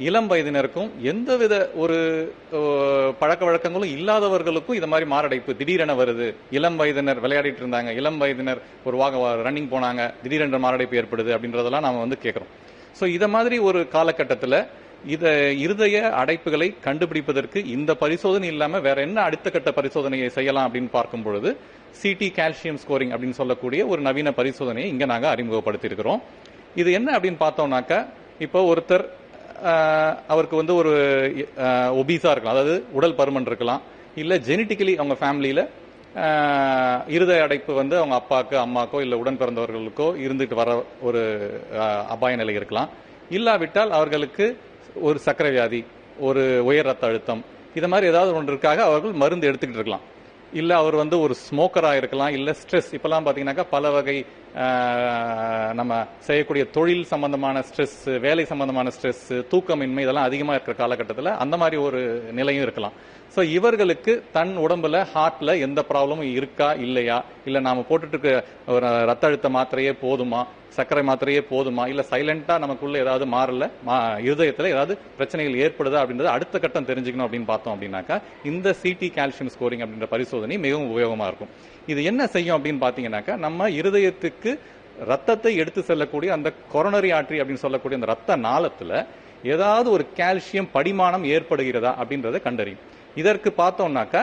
இளம் வயதினருக்கும் எந்தவித ஒரு பழக்க வழக்கங்களும் இல்லாதவர்களுக்கும் இது மாதிரி மாரடைப்பு திடீரென வருது. இளம் வயதினர் விளையாடிட்டு இருந்தாங்க, இளம் வயதினர் ஒரு ரன்னிங் போனாங்க, திடீரென்ற மாரடைப்பு ஏற்படுது அப்படின்றதெல்லாம் நாம வந்து கேட்கிறோம். ஸோ இத மாதிரி ஒரு காலகட்டத்தில் இருதய அடைப்புகளை கண்டுபிடிப்பதற்கு இந்த பரிசோதனை இல்லாம வேற என்ன அடுத்த கட்ட பரிசோதனையை செய்யலாம் அப்படின்னு பார்க்கும் பொழுது சிடி கால்சியம் ஸ்கோரிங் அப்படின்னு சொல்லக்கூடிய ஒரு நவீன பரிசோதனையை இங்க நாங்க அறிமுகப்படுத்தி இருக்கிறோம். இது என்ன அப்படின்னு பார்த்தோம்னாக்கா, இப்போ ஒருத்தர் அவருக்கு வந்து ஒரு ஒபீஸா இருக்கலாம், அதாவது உடல் பருமன் இருக்கலாம், இல்ல ஜெனட்டிக்கலி அவங்க ஃபேமிலியில இருதய அடைப்பு வந்து அவங்க அப்பாக்கோ அம்மாக்கோ இல்ல உடன் பிறந்தவர்களுக்கோ இருந்துட்டு வர ஒரு அபாய நிலை இருக்கலாம். இல்லாவிட்டால் அவர்களுக்கு ஒரு சர்க்கரை வியாதி, ஒரு உயர் ரத்த அழுத்தம், இது மாதிரி ஏதாவது ஒன்றுக்காக அவர்கள் மருந்து எடுத்துக்கிட்டு இருக்கலாம். இல்ல அவர் வந்து ஒரு ஸ்மோக்கரா இருக்கலாம், இல்ல ஸ்ட்ரெஸ். இப்பெல்லாம் பாத்தீங்கன்னாக்கா பல வகை நம்ம செய்யக்கூடிய தொழில் சம்பந்தமான ஸ்ட்ரெஸ், வேலை சம்பந்தமான ஸ்ட்ரெஸ், தூக்கமின்மை இதெல்லாம் அதிகமா இருக்கிற காலகட்டத்தில் அந்த மாதிரி ஒரு நிலையும் இருக்கலாம். ஸோ இவர்களுக்கு தன் உடம்புல ஹார்ட்ல எந்த ப்ராப்ளமும் இருக்கா இல்லையா, இல்ல நாம போட்டுட்டு இருக்க ஒரு ரத்த அழுத்த மாத்திரையே போதுமா, சர்க்கரை மாத்திரையே போதுமா, இல்ல சைலண்டா நமக்குள்ள ஏதாவது மாறல, இருதயத்துல ஏதாவது பிரச்சனைகள் ஏற்படுதா அப்படின்றது அடுத்த கட்டம் தெரிஞ்சுக்கணும் அப்படின்னு பார்த்தோம் அப்படின்னாக்கா இந்த சிடி கால்சியம் ஸ்கோரிங் அப்படின்ற பரிசோதனை மிகவும் உபயோகமா இருக்கும். இது என்ன செய்யும் அப்படின்னு பாத்தீங்கன்னாக்கா, நம்ம இருதயத்துக்கு ரத்தத்தை எடுத்து செல்லக்கூடிய அந்த கொரோனரி ஆர்டரி அப்படின்னு சொல்லக்கூடிய அந்த ரத்த நாளத்துல ஏதாவது ஒரு கால்சியம் படிமானம் ஏற்படுகிறதா அப்படின்றத கண்டறியும். இதற்கு பார்த்தோம்னாக்கா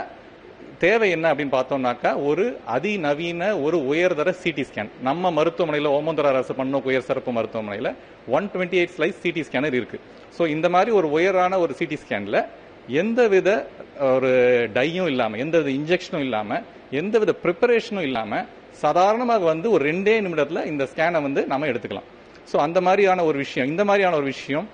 தேவை என்ன அப்படின்னு பார்த்தோம்னாக்கா, ஒரு அதிநவீன ஒரு உயர்தர சிடி ஸ்கேன் நம்ம மருத்துவமனையில் ஓமந்தூர் அரசு பன்னோக்கு உயர் சிறப்பு மருத்துவமனையில் 128 ஸ்லைஸ் சிடி ஸ்கேனர் இருக்கு. ஸோ இந்த மாதிரி ஒரு உயரான ஒரு சிடி ஸ்கேன்ல எந்தவித ஒரு டையும் இல்லாம, எந்தவித இன்ஜெக்ஷனும் இல்லாம, எந்தவித ப்ரிப்பரேஷனும் இல்லாம சாதாரணமாக வந்து ஒரு 2 நிமிடத்துல இந்த ஸ்கேனை வந்து நாம எடுத்துக்கலாம். ஸோ அந்த மாதிரியான ஒரு விஷயம், இந்த மாதிரியான ஒரு விஷயம்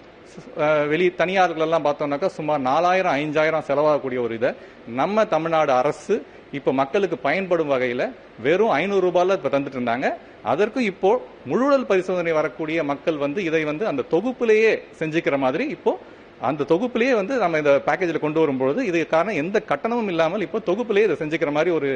தனியார்கள் எல்லாம் பார்த்தோம்னாக்கா சுமார் 4000 5000 செலவாகக்கூடிய ஒரு இதை நம்ம தமிழ்நாடு அரசு இப்ப மக்களுக்கு பயன்படும் வகையில வெறும் 500 ரூபாயில தந்துட்டு இருந்தாங்க. அதற்கும் இப்போ முழுடல் பரிசோதனை வரக்கூடிய மக்கள் வந்து இதை வந்து அந்த தொகுப்பிலேயே செஞ்சுக்கிற மாதிரி இப்போ அந்த தொகுப்பிலேயே வந்து நம்ம இந்த பேக்கேஜில் கொண்டு வரும்போது இதுக்கான எந்த கட்டணமும் இல்லாமல் இப்போ தொகுப்பிலேயே இதை செஞ்சுக்கிற மாதிரி ஒரு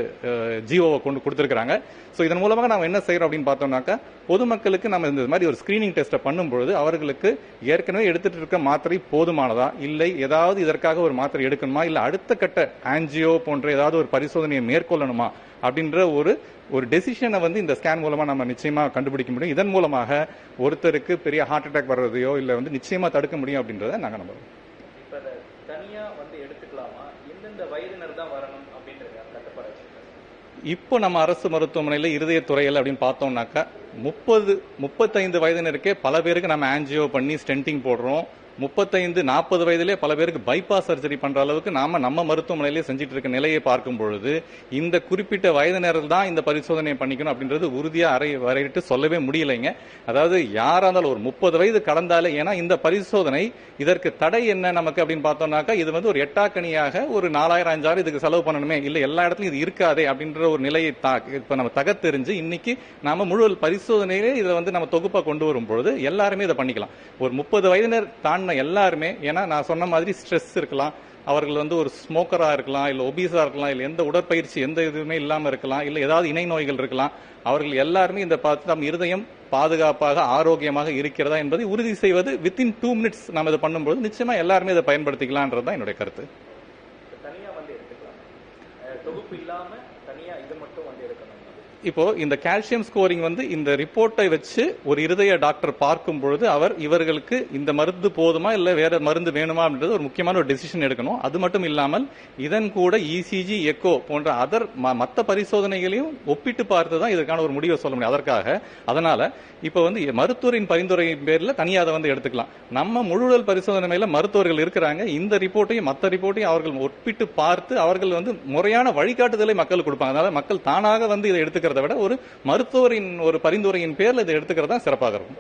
ஜியோவை கொண்டு கொடுத்துருக்காங்க. ஸோ இதன் மூலமாக நம்ம என்ன செய்யறோம் அப்படின்னு பார்த்தோம்னாக்கா, பொதுமக்களுக்கு நம்ம இந்த மாதிரி ஒரு ஸ்கிரீனிங் டெஸ்ட்டை பண்ணும்பொழுது அவர்களுக்கு ஏற்கனவே எடுத்துட்டு இருக்க மாத்திரை போதுமானதா, இல்லை ஏதாவது இதற்காக ஒரு மாத்திரை எடுக்கணுமா, இல்லை அடுத்த கட்ட ஆன்ஜியோ போன்ற ஏதாவது ஒரு பரிசோதனையை மேற்கொள்ளணுமா அப்படின்ற ஒரு டெசிஷனை வந்து இந்த ஸ்கேன் மூலமா நம்ம நிச்சயமா கண்டுபிடிக்க முடியும். இதன் மூலமாக ஒருத்தருக்கு பெரிய ஹார்ட் அட்டாக் வர்றதையோ இல்ல வந்து நிச்சயமா தடுக்க முடியும் அப்படின்றத நாங்க நம்புறோம். இப்ப தனியா வந்து எடுத்துக்கலாமா, எந்தெந்த வயதினர் தான் வரணும் அப்படின்றது கட்டுப்பாடு? இப்போ நம்ம அரசு மருத்துவமனையில இருதயத்துறையில் அப்படின்னு பார்த்தோம்னாக்கா 30-35 வயதினருக்கே பல பேருக்கு நம்ம ஆன்ஜியோ பண்ணி ஸ்டென்டிங் போடுறோம். 35-40 வயதிலே பல பேருக்கு பைபாஸ் சர்ஜரி பண்ற அளவுக்கு நம்ம மருத்துவமனையிலே செஞ்சுட்டு இருக்க நிலையை பார்க்கும் பொழுது இந்த குறிப்பிட்ட வயதினர்கள் தான் இந்த பரிசோதனை பண்ணிக்கணும் அப்படின்றது உறுதியா வரையிட்டு சொல்லவே முடியலைங்க. அதாவது யாரா இருந்தாலும் ஒரு 30 வயது கடந்தாலே, ஏன்னா இந்த பரிசோதனை இதற்கு தடை என்ன நமக்கு அப்படின்னு பார்த்தோம்னாக்கா, இது வந்து ஒரு எட்டாக்கணியாக ஒரு 4000 5000 இதுக்கு செலவு பண்ணணுமே, இல்ல எல்லா இடத்துலயும் இது இருக்காதே அப்படின்ற ஒரு நிலையை இப்ப நம்ம தகத்தெரிஞ்சு இன்னைக்கு நாம முழு பரிசோதனையிலே இதை வந்து நம்ம தொகுப்பா கொண்டு வரும்பொழுது எல்லாருமே இதை பண்ணிக்கலாம். ஒரு 30 வயதினர் எல்லாருமே, ஏன்னா நான் சொன்ன மாதிரி ஸ்ட்ரெஸ் இருக்கலாம், அவர்கள் வந்து ஒரு ஸ்மோக்கரா இருக்கலாம், இல்ல ஒபீஸா இருக்கலாம், இல்ல எந்த உடற்பயிற்சி எந்த இதுவுமே இல்லாம இருக்கலாம், இல்ல ஏதாவது இணை நோய்கள் இருக்கலாம். அவர்கள் எல்லாருமே இந்த பார்த்து நம்ம இருதயம் பாதுகாப்பாக ஆரோக்கியமாக இருக்கிறதா என்பதை உறுதி செய்வது வித்தின் 2 மினிட்ஸ் நம்ம இதை பண்ணும்போது நிச்சயமா எல்லாருமே இதை பயன்படுத்திக்கலாம்ன்றதுதான் என்னுடைய கருத்து. தனியா வந்து எடுத்துக்கலாம், தொகுப்பு இல்லாம தனியா இது மட்டும் வந்து எடுக்கணும். இப்போ இந்த கால்சியம் ஸ்கோரிங் வந்து இந்த ரிப்போர்ட்டை வச்சு ஒரு இருதய டாக்டர் பார்க்கும் பொழுது இவர்களுக்கு இந்த மருந்து போதுமா இல்ல வேற மருந்து வேணுமா அப்படின்றது ஒரு முக்கியமான ஒரு டெசிஷன் எடுக்கணும். அது மட்டும் இல்லாமல் இதன் கூட இசிஜி, எக்கோ போன்ற மற்ற பரிசோதனைகளையும் ஒப்பிட்டு பார்த்து தான் இதற்கான ஒரு முடிவை சொல்ல முடியும். அதனால இப்ப வந்து மருத்துவரின் பரிந்துரையின் பேர்ல தனியாக அதை வந்து எடுத்துக்கலாம். நம்ம முழுடல் பரிசோதனை மேல மருத்துவர்கள் இருக்கிறாங்க. இந்த ரிப்போர்ட்டையும் மற்ற ரிப்போர்ட்டையும் அவர்கள் ஒப்பிட்டு பார்த்து அவர்கள் வந்து முறையான வழிகாட்டுதலை மக்களுக்கு கொடுப்பாங்க. அதனால மக்கள் தானாக வந்து இதை எடுத்துக்கிறத விட ஒரு மருத்துவரின் ஒரு பரிந்துரையின் பேர்ல இதை எடுத்துக்கிறது தான் சிறப்பாக இருக்கும்.